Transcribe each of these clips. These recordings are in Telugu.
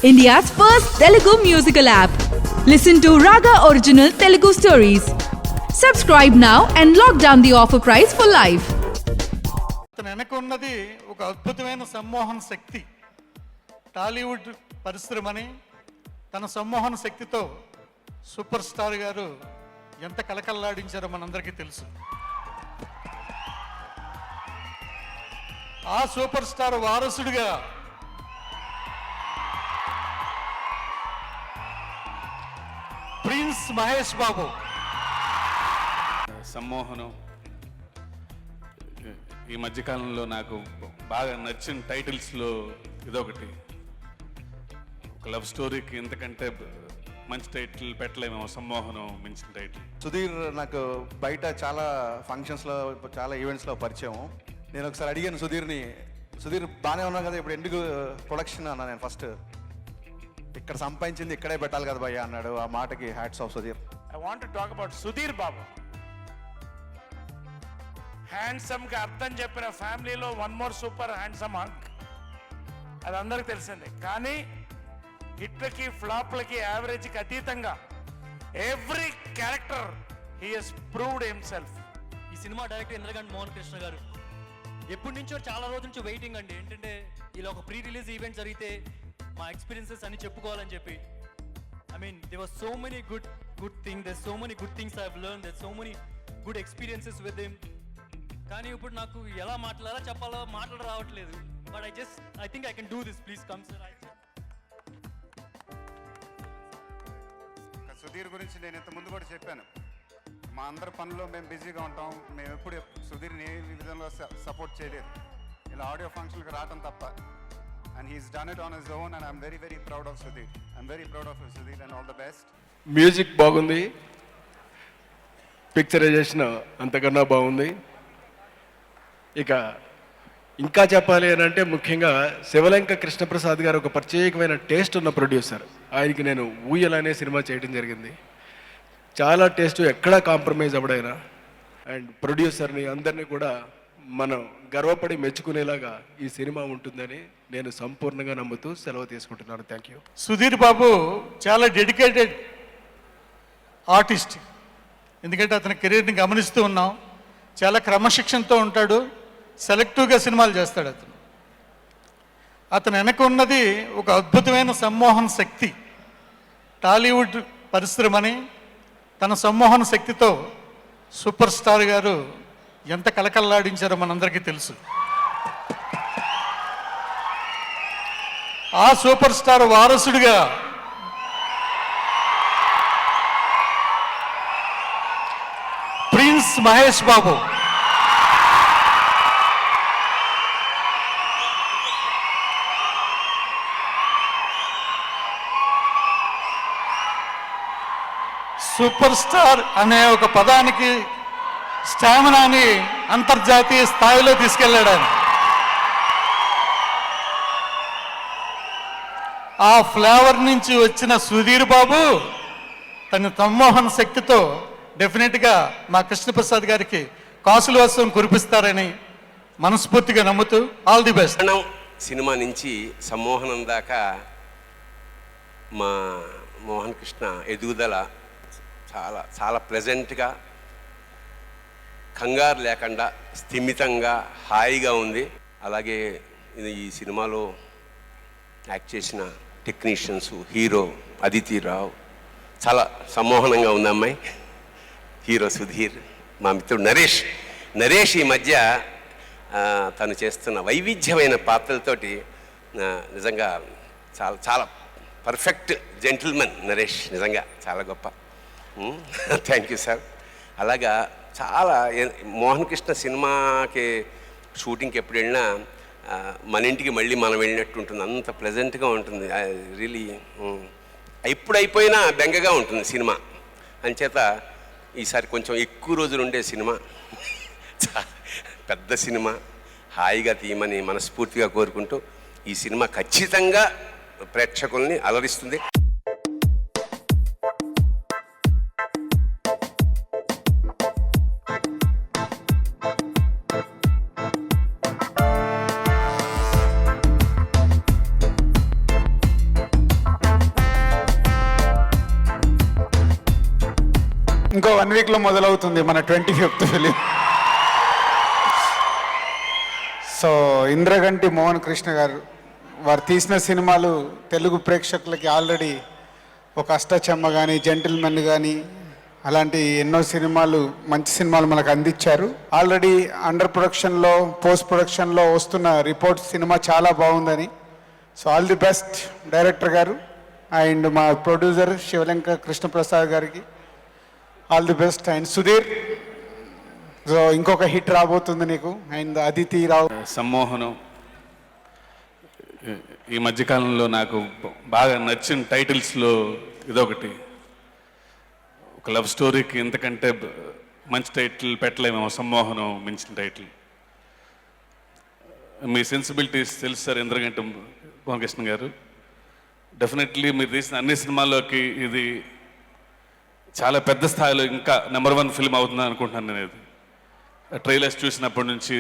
India's first Telugu musical app. Listen to Raga Original Telugu Stories. Subscribe now and lock down the offer price for life. తన వెనకున్నది ఒక అద్భుతమైన సమ్మోహన శక్తి. టాలీవుడ్ పరిశ్రమని తన సమ్మోహన శక్తితో సూపర్ స్టార్ గారు ఎంత కలకల్లాడించారో మనందరికీ తెలుసు. ఆ సూపర్ స్టార్ వారసుడిగా ప్రిన్స్ మహేష్ బాబు సమ్మోహనం ఈ మధ్యకాలంలో నాకు బాగా నచ్చిన టైటిల్స్లో ఇదొకటి. ఒక లవ్ స్టోరీకి ఇంతకంటే మంచి టైటిల్ పెట్టలేమేమో, సమ్మోహనం మించిన టైటిల్. సుధీర్ నాకు బయట చాలా ఫంక్షన్స్లో చాలా ఈవెంట్స్లో పరిచయం. నేను ఒకసారి అడిగాను సుధీర్ని, సుధీర్ బాగానే ఉన్నావు కదా, ఇప్పుడు ఎందుకు ప్రొడక్షన్ అన్నా. నేను ఫస్ట్ ఇక్కడ సంపాదించింది ఇక్కడే పెట్టాలి కదా భయ్య అన్నాడు. ఆ మాటకి hats off Sudheer. I want to talk about Sudheer Babu. Handsome కి అర్థం చెప్పిన ఫ్యామిలీలో one more super handsome hunk, అది అందరికి తెలిసిందే. కానీ హిట్లకి ఫ్లాప్లకి యావరేజ్కి అతీతంగా every character he he's proved himself. ఈ సినిమా డైరెక్టర్ ఇంద్రగంట్ మోహన్ కృష్ణ గారు ఎప్పటి నుంచో చాలా రోజుల నుంచి వెయిటింగ్ అండి. ఏంటంటే ఇలా ఒక ప్రీ రిలీజ్ ఈవెంట్ జరిగితే మా ఎక్స్పీరియన్సెస్ అన్ని చెప్పుకోవాలని చెప్పి. I mean they were so many good thing, there so many good things I have learn, there so many good experiences with him. కానీ ఇప్పుడు నాకు ఎలా చెప్పాలో మాటలు రావట్లేదు. But I think I can do this. Please come sir. Sudheer గురించి నేను ఇంత ముందు కూడా చెప్పాను. మా అందరి పనుల్లో మేము బిజీగా ఉంటాం. మేము ఎప్పుడు సుధీర్ని ఏ విధంగా సపోర్ట్ చేయలేదు, ఇలా ఆడియో ఫంక్షన్కి రావడం తప్ప. And he's done it on his own and I'm very very proud of Sudheer. I'm very proud of Sudheer and all the best. Music బాగుంది, పిక్చరైజేషన్ అంతకన్నా బాగుంది. ఇక ఇంకా చెప్పాలి అని అంటే ముఖ్యంగా శివలంక కృష్ణప్రసాద్ గారు ఒక ప్రత్యేకమైన టేస్ట్ ఉన్న ప్రొడ్యూసర్. ఆయనకి నేను ఊయల్ అనే సినిమా చేయడం జరిగింది. చాలా టేస్ట్, ఎక్కడా కాంప్రమైజ్ అవ్వడైనా. అండ్ ప్రొడ్యూసర్ని అందరినీ కూడా మనం గర్వపడి మెచ్చుకునేలాగా ఈ సినిమా ఉంటుందని నేను సంపూర్ణంగా నమ్ముతూ సెలవు తీసుకుంటున్నాను. Thank you. సుధీర్ బాబు చాలా డెడికేటెడ్ ఆర్టిస్ట్. ఎందుకంటే అతని కెరీర్ని గమనిస్తూ ఉన్నాం. చాలా క్రమశిక్షణతో ఉంటాడు, సెలెక్టివ్గా సినిమాలు చేస్తాడు. అతను వెనక ఉన్నది ఒక అద్భుతమైన సమ్మోహన శక్తి. టాలీవుడ్ పరిశ్రమని తన సమ్మోహన శక్తితో సూపర్ స్టార్ గారు ఎంత కలకల్లాడించారో మనందరికీ తెలుసు. ఆ సూపర్ స్టార్ వారసుడిగా prince Mahesh Babu super star అనే ఒక పదానికి స్టామినాని అంతర్జాతీయ స్థాయిలో తీసుకెళ్ళాడు ఆయన. ఆ ఫ్లేవర్ నుంచి వచ్చిన సుధీర్ బాబు తన సమ్మోహన శక్తితో డెఫినెట్గా మా కృష్ణప్రసాద్ గారికి కాసుల వస్తువును కురిపిస్తారని మనస్ఫూర్తిగా నమ్ముతూ ఆల్ ది బెస్ట్. సినిమా నుంచి సమ్మోహనం దాకా మా మోహన్ కృష్ణ ఎదుగుదల చాలా చాలా ప్లెజెంట్గా, కంగారు లేకుండా స్థిమితంగా హాయిగా ఉంది. అలాగే ఈ సినిమాలో యాక్ట్ చేసిన టెక్నీషియన్స్, హీరో అదితి రావు, చాలా సమ్మోహనంగా ఉంది అమ్మాయి. హీరో సుధీర్, మా మిత్రుడు నరేష్ ఈ మధ్య తను చేస్తున్న వైవిధ్యమైన పాత్రలతోటి నిజంగా చాలా చాలా పర్ఫెక్ట్ జెంటిల్మెన్ నరేష్, నిజంగా చాలా గొప్ప. Thank you sir. అలాగా చాలా మోహన్ కృష్ణ సినిమాకి షూటింగ్కి ఎప్పుడు వెళ్ళినా మన ఇంటికి మళ్ళీ మనం వెళ్ళినట్టు ఉంటుంది. అంత ప్లెజెంట్గా ఉంటుంది. రియలీ ఎప్పుడు అయిపోయినా బెంగగా ఉంటుంది సినిమా. అంచేత ఈసారి కొంచెం ఎక్కువ రోజులు ఉండే సినిమా, పెద్ద సినిమా, హాయిగా తీయమని మనస్ఫూర్తిగా కోరుకుంటూ ఈ సినిమా ఖచ్చితంగా ప్రేక్షకుల్ని అలరిస్తుంది. ఇంకో 1 వీక్లో మొదలవుతుంది మన 25th film. So Indraganti Mohan Krishna గారు వారు తీసిన సినిమాలు తెలుగు ప్రేక్షకులకి ఆల్రెడీ ఒక అష్టచమ్మ కానీ జెంటిల్మెన్ కానీ అలాంటి ఎన్నో సినిమాలు మంచి సినిమాలు మనకు అందించారు. ఆల్రెడీ అండర్ ప్రొడక్షన్లో పోస్ట్ ప్రొడక్షన్లో వస్తున్న రిపోర్ట్ సినిమా చాలా బాగుందని. So all the best director గారు అండ్ మా ప్రొడ్యూసర్ శివలంక కృష్ణప్రసాద్ గారికి all the best. And Sudheer, so ఇంకొక హిట్ రాబోతుంది నీకు. అండ్ అదితి రావు, సమ్మోహనం. ఈ మధ్యకాలంలో నాకు బాగా నచ్చిన టైటిల్స్లో ఇదొకటి. ఒక లవ్ స్టోరీకి ఇంతకంటే మంచి టైటిల్ పెట్టలేమేమో, సమ్మోహనం మించిన టైటిల్. మీ సెన్సిబిలిటీస్ తెలుసు సార్ ఇంద్రగంటి మోహనకృష్ణ గారు. డెఫినెట్లీ మీరు తీసిన అన్ని సినిమాల్లోకి ఇది చాలా పెద్ద స్థాయిలో ఇంకా నెంబర్ 1 ఫిల్మ్ అవుతుందని అనుకుంటున్నాను నేను. ఇది ట్రైలర్స్ చూసినప్పటి నుంచి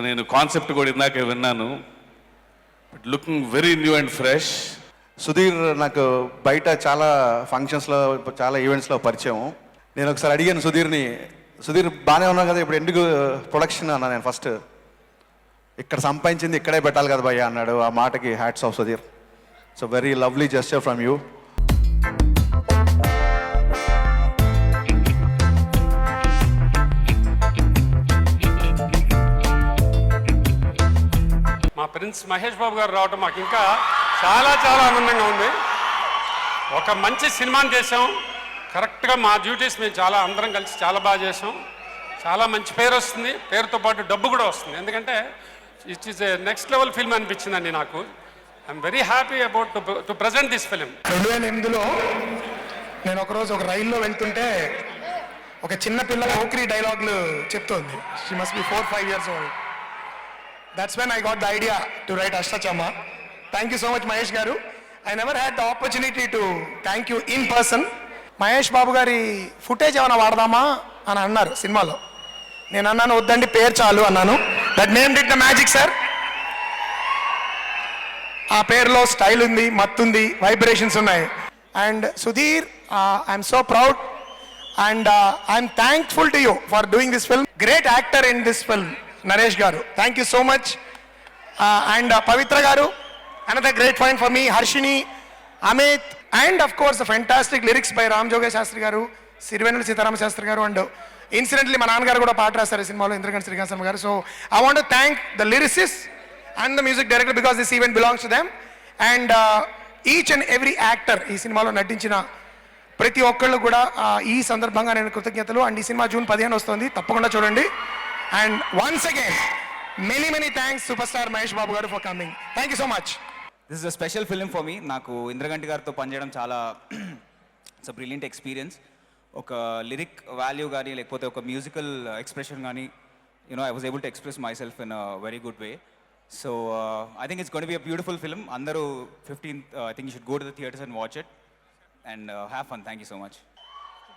నేను కాన్సెప్ట్ కూడా ఇందాకే విన్నాను. But looking very new and fresh. Sudheer నాకు బయట చాలా ఫంక్షన్స్లో చాలా ఈవెంట్స్లో పరిచయం. నేను ఒకసారి అడిగాను సుధీర్ బాగానే ఉన్నావు కదా, ఇప్పుడు ఎందుకు ప్రొడక్షన్ అన్నా. నేను ఫస్ట్ ఇక్కడ సంపాదించింది ఇక్కడే పెట్టాలి కదా భయ్య అన్నాడు. ఆ మాటకి hats off Sudheer. So very lovely gesture from you. మా ప్రిన్స్ మహేష్ బాబు గారు రావటం మాకు ఇంకా చాలా చాలా ఆనందంగా ఉంది. ఒక మంచి సినిమాని చేసాం, కరెక్ట్గా మా డ్యూటీస్ మేము చాలా అందరం కలిసి చాలా బాగా చేసాం. చాలా మంచి పేరు వస్తుంది, పేరుతో పాటు డబ్బు కూడా వస్తుంది. ఎందుకంటే it is a next level film అనిపించిందండి నాకు. I'm very happy about to present this film. 2008లో నేను ఒకరోజు ఒక రైల్లో వెళ్తుంటే ఒక చిన్న పిల్ల ఓక్రీ డైలాగులు చెప్తోంది. She must be 4-5 years old. That's when I got the idea to write Ashtachama. Thank you so much, Mahesh Garu. I never had the opportunity to thank you in person. Mahesh Babu గారి ఫుటేజ్ ఏమైనా వాడదామా అని అన్నారు సినిమాలో. నేను అన్నాను వద్దండి, పేరు చాలు అన్నాను. That name did the magic sir. ఆ పేరులో స్టైల్ ఉంది, మత్తుంది, వైబ్రేషన్స్ ఉన్నాయి. And Sudheer, I'm so proud and I'm thankful to you for doing this film. Great actor in this film Naresh గారు, thank you so much. And Pavitra గారు, another great find for me. Harshini, Amit, and of course fantastic lyrics by Ram Joge Sastry గారు, సిరివెన్నెల సీతారామ శాస్త్రి గారు. అండ్ ఇన్సిడెంట్లీ మా నాన్నగారు కూడా పాట రాస్తారు ఈ సినిమాలో, ఇంద్రగంటి శ్రీకాంత్ గారు. So I want to thank the lyricist and the music director because this event belongs to them. And each and every actor ఈ సినిమాలో నటించిన ప్రతి ఒక్కళ్ళు కూడా ఈ సందర్భంగా నేను కృతజ్ఞతలు. అండ్ ఈ సినిమా జూన్ 15 వస్తుంది, తప్పకుండా చూడండి. And once again, many thanks Superstar Mahesh Babu garu for coming. Thank you so much. This is a special film for me. నాకు ఇంద్రగంటి గారితో పనిచేయడం చాలా ఇట్స్ అ బ్రిలియంట్ ఎక్స్పీరియన్స్. ఒక లిరిక్ వాల్యూ కానీ లేకపోతే ఒక మ్యూజికల్ ఎక్స్ప్రెషన్ కానీ I was able to express my self in a very good way. So I think it's going to be a beautiful film. అందరూ 15th I think you should go to the theatres and watch it and have fun. Thank you so much.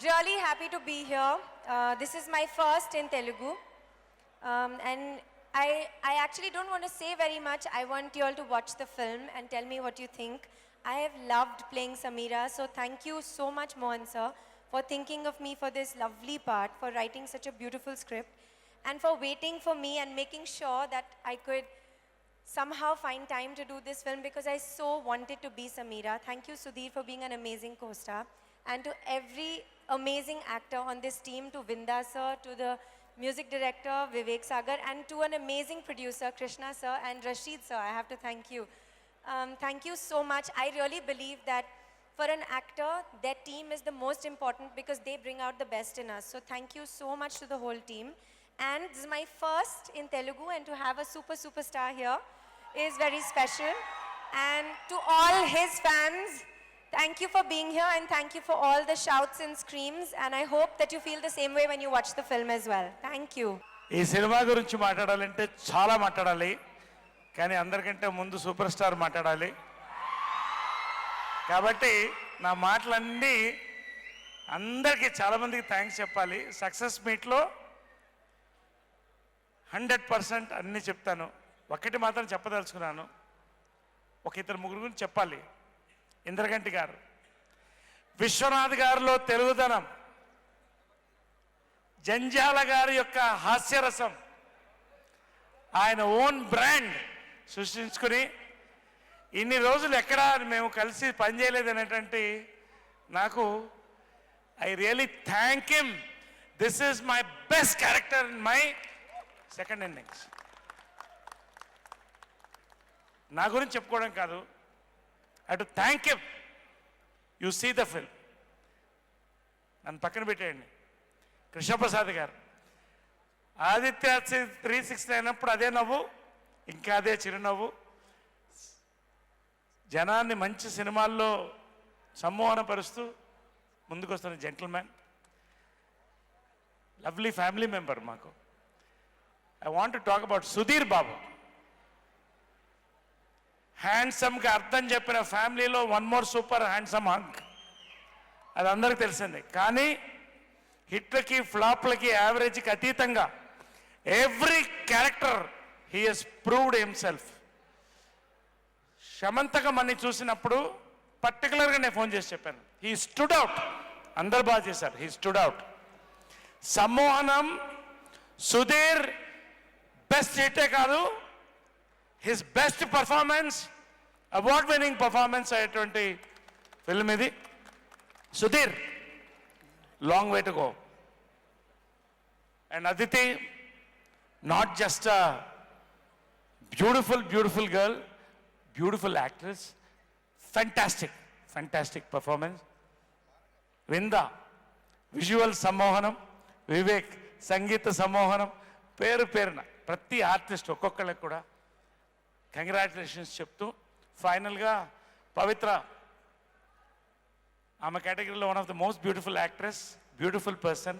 Really happy to be here. This is my first in Telugu. And I actually don't want to say very much. I want you all to watch the film and tell me what you think. I have loved playing Sameera, so thank you so much, Mohan sir, for thinking of me for this lovely part, for writing such a beautiful script, and for waiting for me and making sure that I could somehow find time to do this film because I so wanted to be Sameera. Thank you, Sudhir, for being an amazing co-star, and to every amazing actor on this team, to Vinda sir, to the music director Vivek Sagar, and to an amazing producer Krishna sir and Rashid sir. I have to thank you. Thank you so much. I really believe that for an actor, their team is the most important because they bring out the best in us. So thank you so much to the whole team. And this is my first in Telugu, and to have a superstar here is very special. And to all his fans, thank you for being here, and thank you for all the shouts and screams, and I hope that you feel the same way when you watch the film as well. Thank you. ఈ సినిమా గురించి మాట్లాడాలంటే చాలా మాట్లాడాలి, కానీ అందరికంటే ముందు సూపర్ స్టార్ మాట్లాడాలి. కాబట్టి నా మాటలన్నీ అందరికీ చాలామందికి థ్యాంక్స్ చెప్పాలి. సక్సెస్ మీట్లో 100% అన్నీ చెప్తాను. ఒకటి మాత్రం చెప్పదలుచుకున్నాను, ఒక ఇద్దరు ముగ్గురు గురించి చెప్పాలి. ఇంద్రగంటి గారు విశ్వనాథ్ గారిలో తెలుగుదనం, జంజాల గారి యొక్క హాస్యరసం, ఆయన ఓన్ బ్రాండ్ సృష్టించుకుని ఇన్ని రోజులు ఎక్కడా మేము కలిసి పనిచేయలేదు అనేటువంటి నాకు I really thank him. This is my best character in my second innings. నా గురించి చెప్పుకోవడం కాదు, I to thank him. You see the film. నన్ను పక్కన పెట్టేయండి. కృష్ణప్రసాద్ గారు ఆదిత్య 360 అయినప్పుడు అదే నవ్వు, ఇంకా అదే చిరునవ్వు. జనాన్ని మంచి సినిమాల్లో సమ్మోహనపరుస్తూ ముందుకొస్తున్న జెంటిల్మ్యాన్, లవ్లీ ఫ్యామిలీ మెంబర్ మాకు. I want to talk about Sudheer Babu. హ్యాండ్సమ్గా అర్థం చెప్పిన ఫ్యామిలీలో one more super handsome hunk, అది అందరికీ తెలిసిందే. కానీ హిట్లకి ఫ్లాప్లకి యావరేజ్కి అతీతంగా every character he he's proved himself. Shamantakam అని చూసినప్పుడు పర్టికులర్గా నేను ఫోన్ చేసి చెప్పాను, హీ స్టూడ్ అవుట్. అందరు బాగా చేశారు, he stood out. Sammohanam Sudheer best హిట్టే కాదు, his best performance, award winning performance అయ్యేటువంటి ఫిల్మ్ ఇది. Sudheer, long way to go. And Aditi, not just a beautiful girl, beautiful actress, fantastic performance. Vinda, visual సమ్మోహనం. వివేక్, సంగీత సమ్మోహనం. పేరున ప్రతి ఆర్టిస్ట్ ఒక్కొక్కళ్ళకి కూడా కంగ్రాచులేషన్స్ చెప్తూ, ఫైనల్గా పవిత్ర, ఆమె కేటగిరీలో one of the most beautiful actress, beautiful person.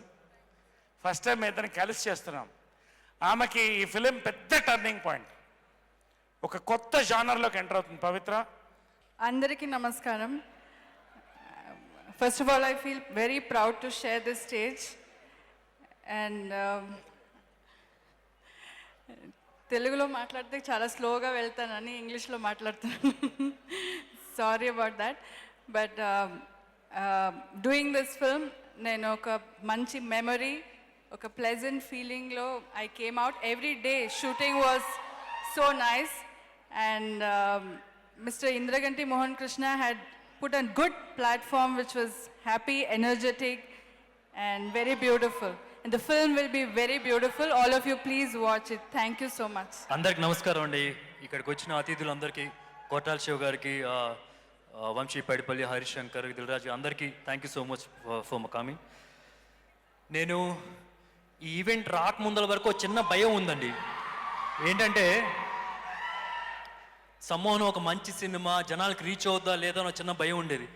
First time ఇద్దరిని కలిసి చేస్తున్నాం. ఆమెకి ఈ ఫిలిం పెద్ద టర్నింగ్ పాయింట్, ఒక కొత్త జానర్లోకి ఎంటర్ అవుతుంది. పవిత్ర, అందరికీ నమస్కారం. First of all, I feel very proud to share this stage. And తెలుగులో మాట్లాడితే చాలా స్లోగా వెళ్తానని ఇంగ్లీష్లో మాట్లాడుతున్నాను. Sorry about that. But doing this film నేను ఒక మంచి మెమరీ, ఒక ప్లెజెంట్ ఫీలింగ్లో I came out. Every day shooting was so nice. And Mr. Indraganti Mohan Krishna had put a good platform which was happy, energetic and very beautiful. And the film will be very beautiful. All of you please watch it. Thank you so much. అందరికి నమస్కారం అండి. ఇక్కడికి వచ్చిన అతిథులందరికీ, కోటాల్ శివ్ గారికి, వంశీ పైడిపల్లి, హరీష్ శంకర్, దిల్రాజ్, అందరికీ thank you so much for coming. నేను ఈ ఈవెంట్ రాకముందల వరకు చిన్న భయం ఉందండి. ఏంటంటే సమ్మోహనం ఒక మంచి సినిమా, జనాలకు రీచ్ అవుద్దా లేదా అని చిన్న భయం ఉండేది.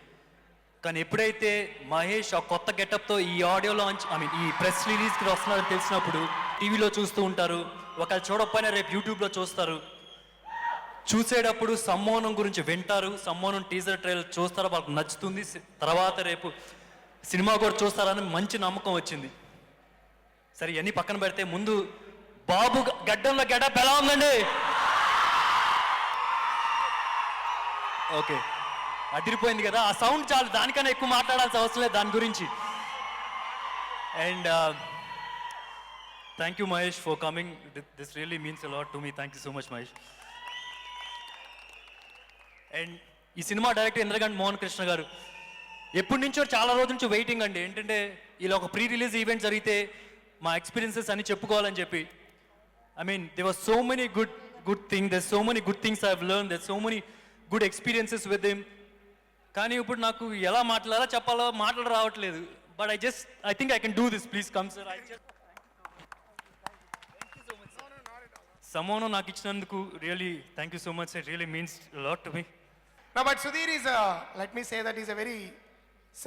కానీ ఎప్పుడైతే మహేష్ ఆ కొత్త గెటప్తో ఈ ఆడియో లాంచ్, ఈ ప్రెస్ రిలీజ్కి వస్తున్నారని తెలిసినప్పుడు, టీవీలో చూస్తూ ఉంటారు, ఒకవేళ చూడకపోయినా రేపు యూట్యూబ్లో చూస్తారు, చూసేటప్పుడు సమ్మోహనం గురించి వింటారు, సమ్మోహనం టీజర్ ట్రైలర్ చూస్తారో వాళ్ళకి నచ్చుతుంది, తర్వాత రేపు సినిమా కూడా చూస్తారని మంచి నమ్మకం వచ్చింది. సరే, ఇవన్నీ పక్కన పెడితే ముందు బాబు గడ్డంలో గెటప్ ఎలా ఉందండి? ఓకే, అదిరిపోయింది కదా, ఆ సౌండ్ చాలు, దానికన్నా ఎక్కువ మాట్లాడాల్సిన అవసరం లేదు దాని గురించి. And thank you Mahesh for coming. This really means a lot to me. Thank you so much Mahesh. And ఈ సినిమా డైరెక్టర్ ఇంద్రగంటి మోహన్ కృష్ణ గారు ఎప్పటి నుంచో, చాలా రోజుల నుంచి వెయిటింగ్ అండి. ఏంటంటే ఇలా ఒక ప్రీ రిలీజ్ ఈవెంట్ జరిగితే మా ఎక్స్పీరియన్సెస్ అన్ని చెప్పుకోవాలని చెప్పి. I mean, there were so many good things. There's so many good things I've learned. There's so many good experiences with him. కానీ ఇప్పుడు నాకు ఎలా మాట్లాడాలో చెప్పాలో మాటలు రావట్లేదు. But I think I can do this. Please come, sir. సమ్మోహనం నాకు ఇచ్చినందుకు really thank you so much. It really means a lot to me. No, but Sudhir is let me say that he's a very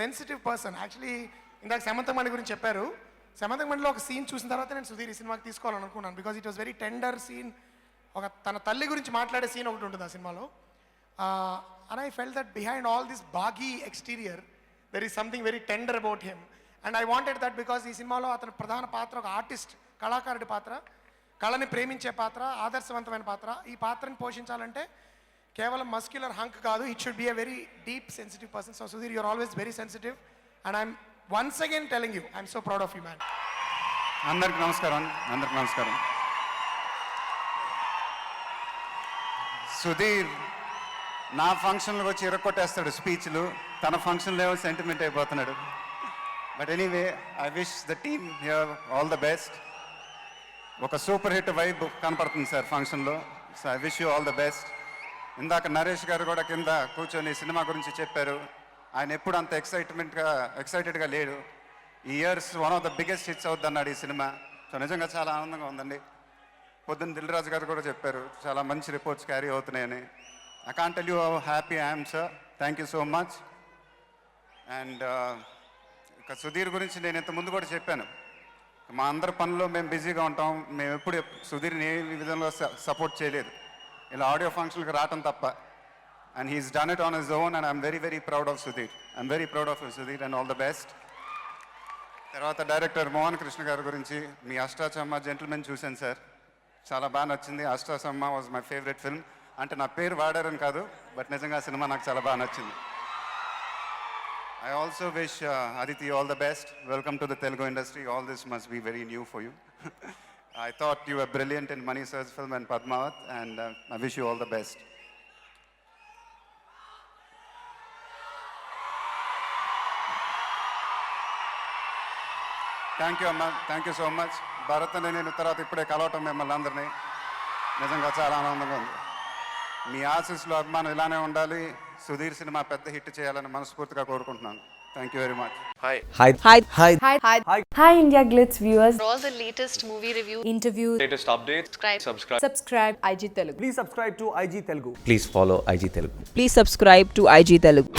sensitive person. Actually, ఇందాక సమంతమణి గురించి చెప్పారు. సమంతమణిలో ఒక సీన్ చూసిన తర్వాత నేను సుధీర్ ఈ సినిమాకి తీసుకోవాలనుకున్నాను. Because it was very tender scene. ఒక తన తల్లి గురించి మాట్లాడే సీన్ ఒకటి ఉంటుంది ఆ సినిమాలో. And I felt that behind all this Baaghi exterior there is something very tender about him. And I wanted that because ఈ సినిమాలో అతని ప్రధాన పాత్ర ఒక ఆర్టిస్ట్, కళాకారుడి పాత్ర, కళని ప్రేమించే పాత్ర, ఆదర్శవంతమైన పాత్ర. ఈ పాత్రని పోషించాలంటే కేవలం మస్క్యులర్ హంక్ కాదు, it should be a very deep sensitive person. So Sudheer, you're always very sensitive and I'm once again telling you I'm so proud of you man. అందరికి నమస్కారం. సుధీర్ నా ఫంక్షన్లకు వచ్చి ఇరక్కొట్టేస్తాడు స్పీచ్లు, తన ఫంక్షన్లో ఏమో సెంటిమెంట్ అయిపోతున్నాడు. But anyway, I wish the team here all the best. ఒక సూపర్ హిట్ వైబ్ కనపడుతుంది సార్ ఫంక్షన్లో. So I wish you all the best. ఇందాక నరేష్ గారు కూడా కింద కూర్చొని సినిమా గురించి చెప్పారు. ఆయన ఎప్పుడు అంత ఎక్సైటెడ్గా లేడు. ఈ years one of the biggest hits అవుద్ది అన్నాడు ఈ సినిమా. సో నిజంగా చాలా ఆనందంగా ఉందండి. పొద్దున్న దిల్ రాజు గారు కూడా చెప్పారు చాలా మంచి రిపోర్ట్స్ క్యారీ అవుతున్నాయని. I can't tell you how happy I am sir. Thank you so much. And ఇక సుధీర్ గురించి నేను ఇంత ముందు కూడా చెప్పాను, మా అందరి పనుల్లో మేము బిజీగా ఉంటాం. మేము ఎప్పుడు సుధీర్ని ఏ విధంలో సపోర్ట్ చేయలేదు, ఇలా ఆడియో ఫంక్షన్కి రావటం తప్ప. And he's done it on his own and I'm very very proud of Sudheer. I'm very proud of Sudheer and all the best. తర్వాత డైరెక్టర్ మోహన్ కృష్ణ గారి గురించి, మీ అష్టాచమ్మ జెంటిల్మెన్ చూశాను సార్, చాలా బాగా నచ్చింది. Ashta Chamma was my favourite film. అంటే నా పేరు వాడారని కాదు, బట్ నిజంగా సినిమా నాకు చాలా బాగా నచ్చింది. I also wish Aditi all the best. Welcome to the Telugu industry. All this must be very new for you. I thought you were brilliant in Mani Sir's film and Padmavat, and I wish you all the best. Thank you, Amma. Thank you so much. Bharat and నేను తర్వాత ఇప్పుడే కలవటం మిమ్మల్ని అందరినీ నిజంగా చాలా ఆనందంగా ఉంది. మీ ఆశీస్సులు అభిమానం ఇలానే ఉండాలి. సుధీర్ సినిమా పెద్ద హిట్ చేయాలని మనస్ఫూర్తిగా కోరుకుంటున్నాను. Thank you very much. Hi India Glitz viewers. For all the latest movie reviews, Interviews, latest updates, subscribe IG Telugu. Please subscribe to IG Telugu. Please follow IG Telugu. Please subscribe to IG Telugu.